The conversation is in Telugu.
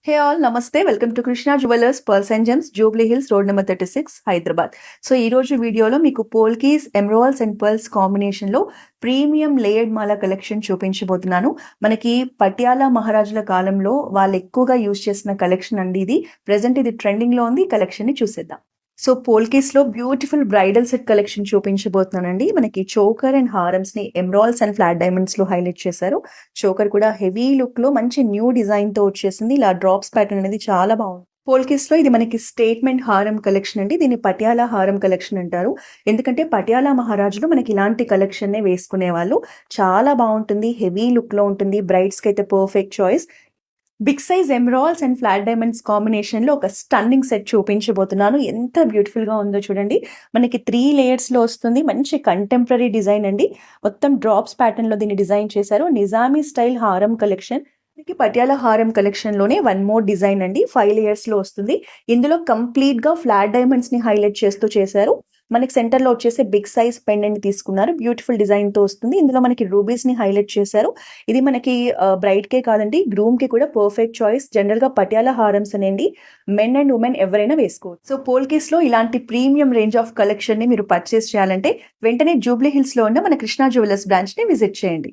Hey all, Namaste. Welcome to Krishna Jewelers, Pearls and Gems, Jubilee Hills, Road number 36, Hyderabad. So ఈ రోజు వీడియోలో మీకు పోల్కీస్, ఎమరాల్డ్స్ అండ్ పర్ల్స్ కాంబినేషన్లో ప్రీమియం లేయర్డ్ మాల కలెక్షన్ చూపించబోతున్నాను. మనకి పటియాలా మహారాజుల కాలంలో వాళ్ళు ఎక్కువగా యూజ్ చేసిన కలెక్షన్ అండి ఇది. ప్రెసెంట్ ఇది ట్రెండింగ్ లో ఉంది. ఈ కలెక్షన్ ని చూసేద్దాం. సో పోల్కీస్ లో బ్యూటిఫుల్ బ్రైడల్ సెట్ కలెక్షన్ చూపించబోతున్నానండి. మనకి చోకర్ అండ్ హారమ్స్ ని ఎమరాల్డ్స్ అండ్ ఫ్లాట్ డైమండ్స్ లో హైలైట్ చేశారు. చోకర్ కూడా హెవీ లుక్ లో మంచి న్యూ డిజైన్ తో వచ్చేసింది. ఇలా డ్రాప్స్ ప్యాటర్న్ అనేది చాలా బాగుంది. పోల్కీస్ లో ఇది మనకి స్టేట్మెంట్ హారం కలెక్షన్ అండి. దీన్ని పటియాలా హారం కలెక్షన్ అంటారు. ఎందుకంటే పటియాలా మహారాజులు మనకి ఇలాంటి కలెక్షన్ నే వేసుకునే వాళ్ళు. చాలా బాగుంటుంది, హెవీ లుక్ లో ఉంటుంది. బ్రైడ్స్ కి అయితే perfect choice. Big size emeralds and flat diamonds combination లో ఒక స్టన్నింగ్ సెట్ చూపించబోతున్నాను. ఎంత బ్యూటిఫుల్ గా ఉందో చూడండి. మనకి 3 లేయర్స్ లో వస్తుంది. మంచి కంటెంపరీ డిజైన్ అండి. మొత్తం డ్రాప్స్ ప్యాటర్న్ లో దీన్ని డిజైన్ చేశారు. నిజామీ స్టైల్ హారం కలెక్షన్. మనకి పటియాలా హారం కలెక్షన్ లోనే 1 మోర్ డిజైన్ అండి. 5 లేయర్స్ లో వస్తుంది. ఇందులో కంప్లీట్ గా ఫ్లాట్ డైమండ్స్ ని హైలైట్ చేస్తూ చేశారు. మనకి సెంటర్ లో వచ్చేసి బిగ్ సైజ్ పెండెంట్ తీసుకున్నారు. బ్యూటిఫుల్ డిజైన్ తో వస్తుంది. ఇందులో మనకి రూబీస్ ని హైలైట్ చేశారు. ఇది మనకి బ్రైడ్ కే కాదండి, గ్రూమ్ కి కూడా పర్ఫెక్ట్ చాయిస్. జనరల్ గా పటియాలా హారమ్స్ అనేవి మెన్ అండ్ ఉమెన్ ఎవరైనా వేసుకోవచ్చు. సో పోల్కేస్ లో ఇలాంటి ప్రీమియం రేంజ్ ఆఫ్ కలెక్షన్ ని మీరు పర్చేస్ చేయాలంటే వెంటనే జూబ్లీ హిల్స్ లో ఉన్న మన కృష్ణా జ్యువెలర్స్ బ్రాంచ్ ని విజిట్ చేయండి.